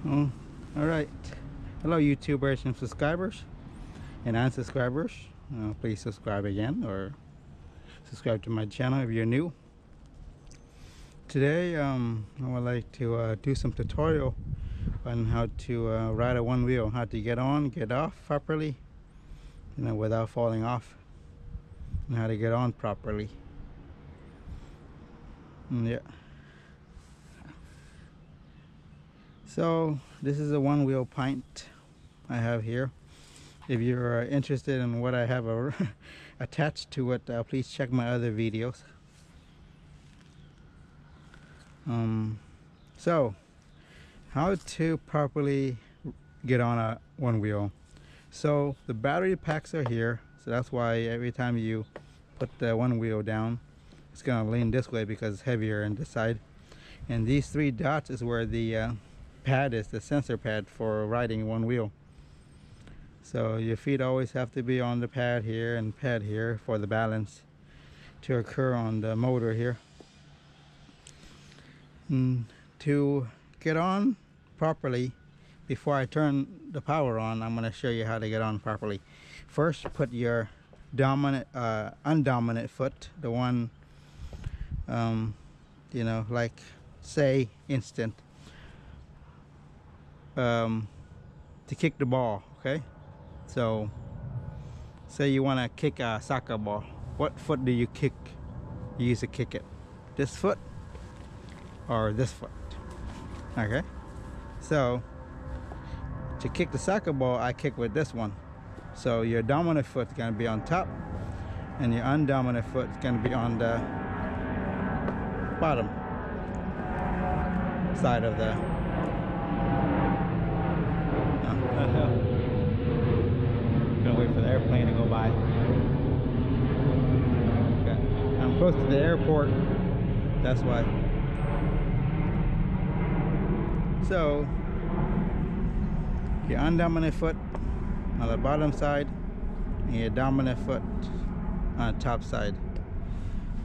Oh, all right. Hello, YouTubers and subscribers and unsubscribers. Please subscribe again or subscribe to my channel if you're new. Today, I would like to do some tutorial on how to ride a one wheel, how to get on, get off properly, without falling off, and how to get on properly. Yeah. So this is a one wheel pint I have here. If you're interested in what I have attached to it, please check my other videos. So how to properly get on a one wheel. So the battery packs are here, so that's why every time you put the one wheel down, it's gonna lean this way because it's heavier on this side. And these three dots is where the pad is, the sensor pad for riding one wheel. So your feet always have to be on the pad here and pad here for the balance to occur on the motor here. And to get on properly, before I turn the power on, I'm going to show you how to get on properly. First, put your dominant, undominant foot, the one, like say instant, to kick the ball, okay? So say you want to kick a soccer ball. What foot do you kick? You use to kick it. This foot or this foot? Okay. So to kick the soccer ball, I kick with this one. So your dominant foot is going to be on top and your undominant foot is going to be on the bottom side of the gonna wait for the airplane to go by. Okay. I'm close to the airport, that's why. So your undominant foot on the bottom side and your dominant foot on the top side.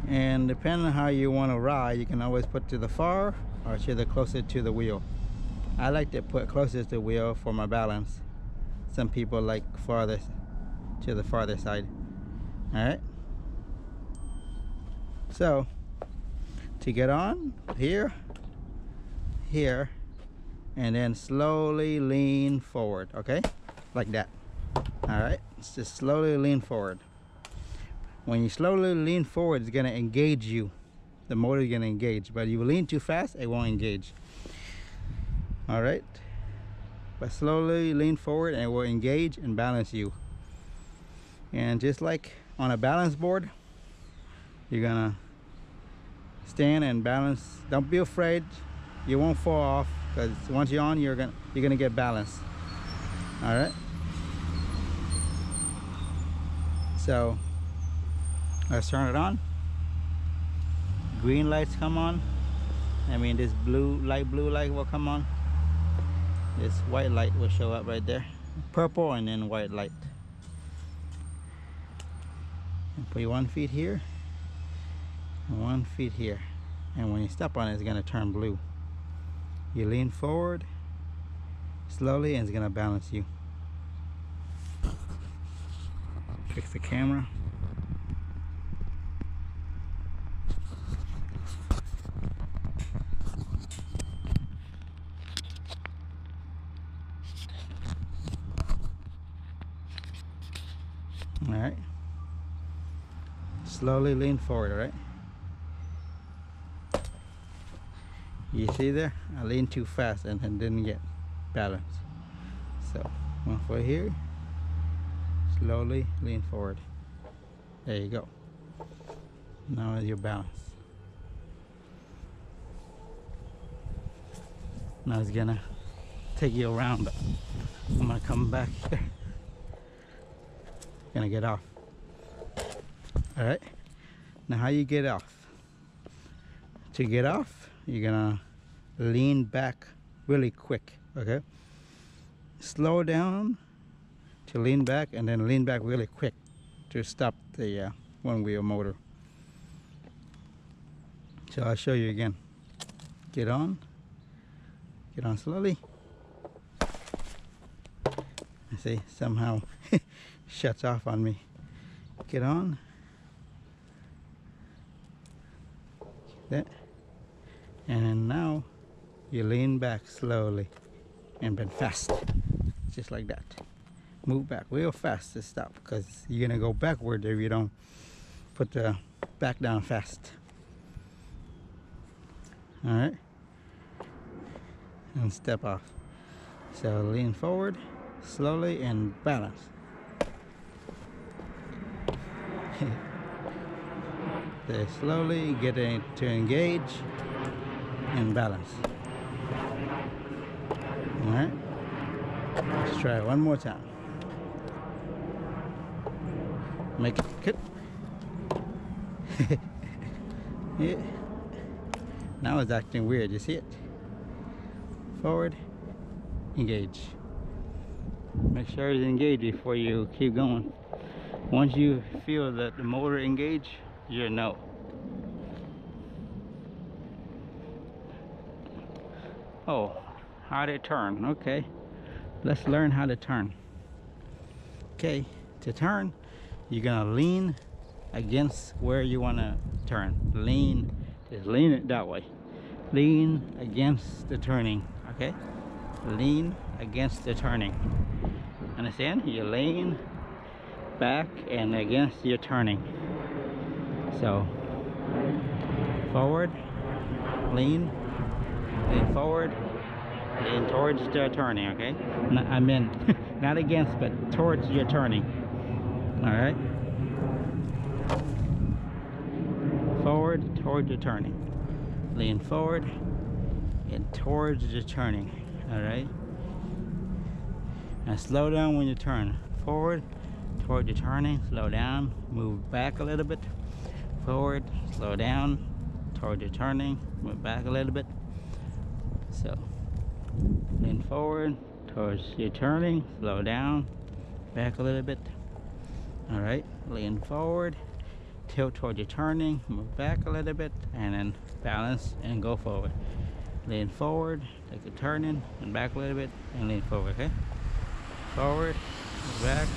And depending on how you want to ride, you can always put to the far or to the closer to the wheel. I like to put closest to the wheel for my balance. Some people like farther to the farther side. All right. So to get on here, and then slowly lean forward, okay? Like that. All right. Just slowly lean forward. When you slowly lean forward, it's gonna engage you. The motor is gonna engage, but if you lean too fast, it won't engage. All right. But slowly lean forward and it will engage and balance you. And just like on a balance board, you're gonna stand and balance. Don't be afraid, you won't fall off, because once you're on, you're gonna get balance. All right. So let's turn it on. Green lights come on. I mean, this light blue light will come on. This white light will show up right there. Purple and then white light. And put your 1 foot here and 1 foot here. And when you step on it, it's gonna turn blue. You lean forward slowly and it's gonna balance you. Fix the camera. All right. Slowly lean forward, all right? You see there? I leaned too fast and didn't get balance. So 1 foot here. Slowly lean forward. There you go. Now your balance. Now it's gonna take you around. I'm gonna come back here. Gonna get off. All right. Now how you get off? To get off, you're gonna lean back really quick. Okay. Slow down to lean back and then lean back really quick to stop the one wheel motor. So I'll show you again. Get on slowly See, somehow shuts off on me. Get on. That. And then now you lean back slowly and but fast. Just like that. Move back real fast to stop, because you're gonna go backward if you don't put the back down fast. Alright. And step off. So lean forward slowly and balance. So slowly get it to engage and balance. Alright. Let's try it one more time. Make it good. Yeah. Now it's acting weird, you see it? Forward, engage. Make sure it's engaged before you keep going. Once you feel that the motor engage, you know. Oh, how to turn. Okay, let's learn how to turn. Okay, to turn, you're gonna lean against where you want to turn. Lean, just lean it that way. Lean against the turning. Okay, lean against the turning. Understand? You lean back and against your turning. So forward, lean forward, lean towards the turning. Okay, I mean not against, but towards your turning. All right, forward towards the turning. Lean forward and towards the turning. All right, and slow down when you turn. Forward toward the turning, slow down, move back a little bit. Forward, slow down toward the turning, move back a little bit. So lean forward towards your turning, slow down, back a little bit. All right, lean forward, tilt toward your turning, move back a little bit, and then balance and go forward. Lean forward, take a turning, and back a little bit, and lean forward. Okay, forward, back,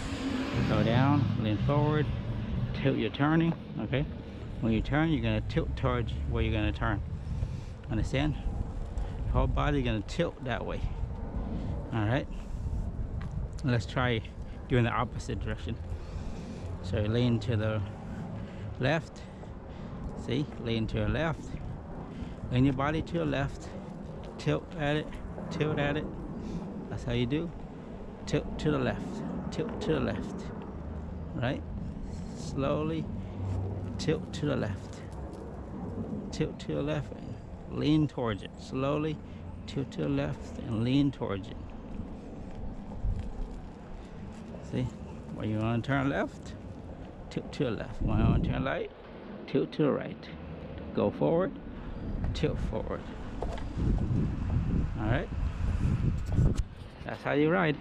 slow down, lean forward, tilt your turning. Okay, when you turn, you're going to tilt towards where you're going to turn. Understand? The whole body is going to tilt that way. All right, let's try doing the opposite direction. So you lean to the left. See, lean to the left, lean your body to the left, tilt at it, tilt at it. That's how you do. Tilt to the left, tilt to the left. Right, slowly tilt to the left, tilt to the left, and lean towards it. Slowly tilt to the left and lean towards it. See, when you want to turn left, tilt to the left. When you want to turn right, tilt to the right. Go forward, tilt forward. All right, that's how you ride.